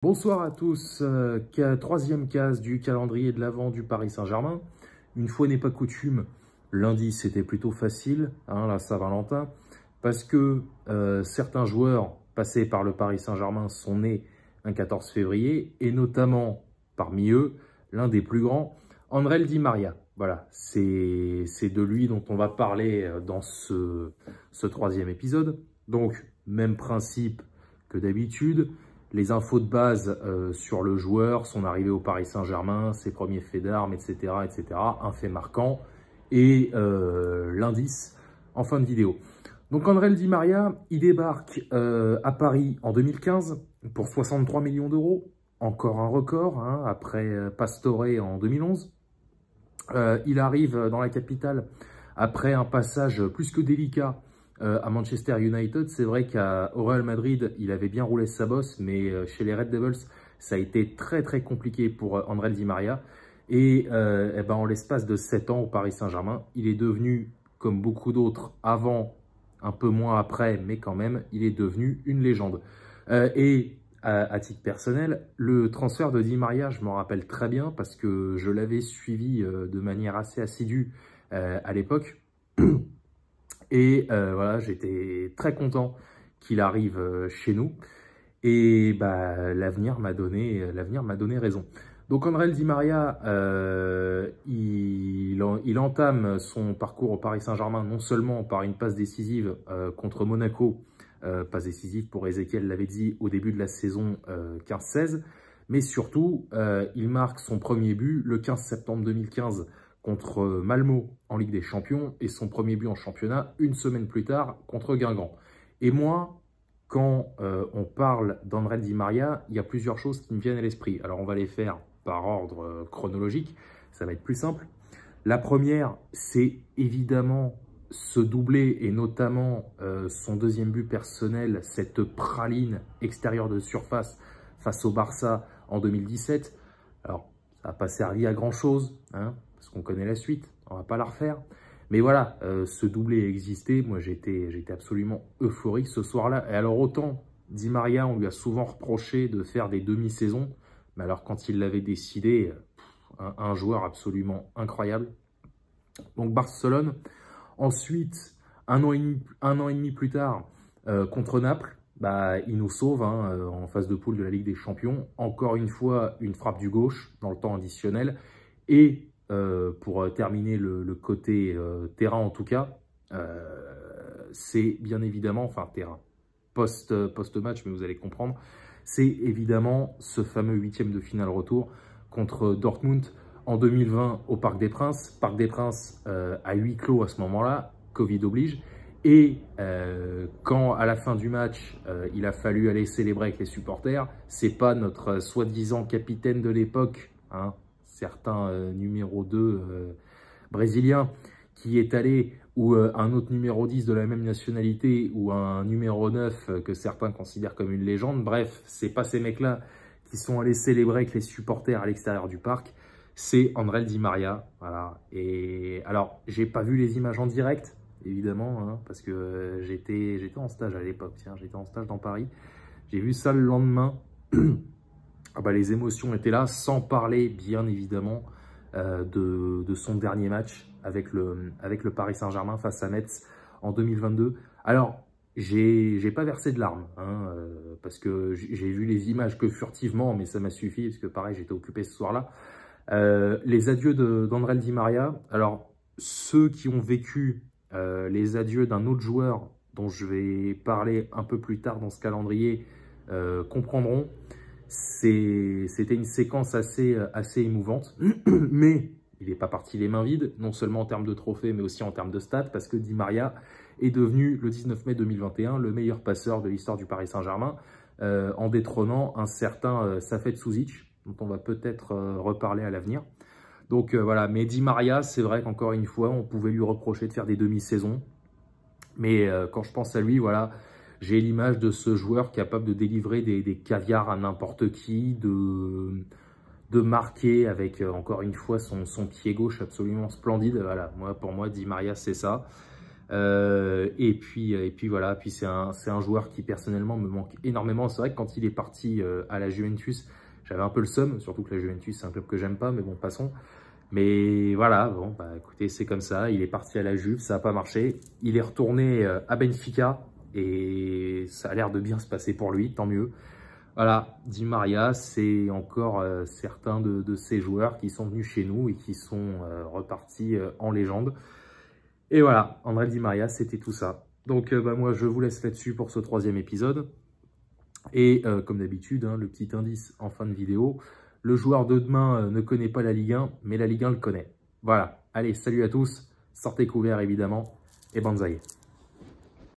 Bonsoir à tous, troisième case du calendrier de l'Avent du Paris Saint-Germain. Une fois n'est pas coutume, lundi c'était plutôt facile, la Saint-Valentin, parce que certains joueurs passés par le Paris Saint-Germain sont nés un 14 février, et notamment parmi eux, l'un des plus grands, André Di Maria. Voilà, c'est de lui dont on va parler dans ce troisième épisode. Donc, même principe que d'habitude. Les infos de base sur le joueur, son arrivée au Paris Saint-Germain, ses premiers faits d'armes, etc., etc., un fait marquant, et l'indice en fin de vidéo. Donc André Di Maria, il débarque à Paris en 2015 pour 63 millions d'euros, encore un record, après Pastore en 2011. Il arrive dans la capitale après un passage plus que délicat à Manchester United. C'est vrai qu'au Real Madrid, il avait bien roulé sa bosse, mais chez les Red Devils, ça a été très très compliqué pour André Di Maria. Et, en l'espace de 7 ans au Paris Saint-Germain, il est devenu, comme beaucoup d'autres avant, un peu moins après, mais quand même, il est devenu une légende. À titre personnel, le transfert de Di Maria, je m'en rappelle très bien parce que je l'avais suivi de manière assez assidue à l'époque. Et voilà, j'étais très content qu'il arrive chez nous. Et l'avenir m'a donné raison. Donc André Di Maria, il entame son parcours au Paris Saint-Germain non seulement par une passe décisive contre Monaco, passe décisive pour Ezequiel Lavezzi au début de la saison 15-16, mais surtout, il marque son premier but le 15 septembre 2015 contre Malmo en Ligue des Champions et son premier but en championnat une semaine plus tard contre Guingamp. Et moi, quand on parle d'André Di Maria, il y a plusieurs choses qui me viennent à l'esprit. Alors on va les faire par ordre chronologique, ça va être plus simple. La première, c'est évidemment ce doublé et notamment son deuxième but personnel, cette praline extérieure de surface face au Barça en 2017. Alors, ça n'a pas servi à grand-chose, parce qu'on connaît la suite, on ne va pas la refaire. Mais voilà, ce doublé existait, moi j'étais absolument euphorique ce soir-là. Et alors autant, Di Maria, on lui a souvent reproché de faire des demi-saisons, mais alors quand il l'avait décidé, un joueur absolument incroyable. Donc Barcelone, ensuite, un an et demi plus tard, contre Naples, il nous sauve en phase de poule de la Ligue des Champions. Encore une fois, une frappe du gauche dans le temps additionnel. Et pour terminer le côté terrain en tout cas, c'est bien évidemment, enfin terrain, post-match, mais vous allez comprendre, c'est évidemment ce fameux 8e de finale retour contre Dortmund en 2020 au Parc des Princes. Parc des Princes à huis clos à ce moment-là, Covid oblige. Et quand à la fin du match, il a fallu aller célébrer avec les supporters, c'est pas notre soi-disant capitaine de l'époque, certain numéro 2 brésilien qui est allé, ou un autre numéro 10 de la même nationalité, ou un numéro 9 que certains considèrent comme une légende. Bref, c'est pas ces mecs-là qui sont allés célébrer avec les supporters à l'extérieur du parc, c'est André Di Maria. Voilà. Et alors, j'ai pas vu les images en direct, évidemment, parce que j'étais en stage à l'époque, j'étais en stage dans Paris. J'ai vu ça le lendemain. Les émotions étaient là, sans parler bien évidemment de son dernier match avec le Paris Saint-Germain face à Metz en 2022. Alors, j'ai pas versé de larmes, parce que j'ai vu les images que furtivement, mais ça m'a suffi, parce que pareil, j'étais occupé ce soir-là. Les adieux d'André Di Maria. Alors, ceux qui ont vécu les adieux d'un autre joueur dont je vais parler un peu plus tard dans ce calendrier comprendront. C'était une séquence assez émouvante, mais il n'est pas parti les mains vides, non seulement en termes de trophées, mais aussi en termes de stats, parce que Di Maria est devenu, le 19 mai 2021, le meilleur passeur de l'histoire du Paris Saint-Germain, en détrônant un certain Safet Suzic, dont on va peut-être reparler à l'avenir. Donc voilà, mais Di Maria, c'est vrai qu'encore une fois, on pouvait lui reprocher de faire des demi-saisons, mais quand je pense à lui, voilà, j'ai l'image de ce joueur capable de délivrer des caviars à n'importe qui, de marquer avec, encore une fois, son pied gauche absolument splendide. Voilà, pour moi, Di Maria, c'est ça. Et puis voilà, puis c'est un joueur qui personnellement me manque énormément. C'est vrai que quand il est parti à la Juventus, j'avais un peu le seum, surtout que la Juventus c'est un club que j'aime pas, mais bon, passons. Mais voilà, bon, bah écoutez, c'est comme ça, il est parti à la Juve, ça n'a pas marché. Il est retourné à Benfica et ça a l'air de bien se passer pour lui, tant mieux. Voilà, Di Maria, c'est encore certains de ces joueurs qui sont venus chez nous et qui sont repartis en légende. Et voilà, André Di Maria, c'était tout ça. Donc bah, moi, je vous laisse là-dessus pour ce 3e épisode. Et comme d'habitude, hein, le petit indice en fin de vidéo, le joueur de demain ne connaît pas la Ligue 1, mais la Ligue 1 le connaît. Voilà, allez, salut à tous, sortez couverts évidemment, et banzai.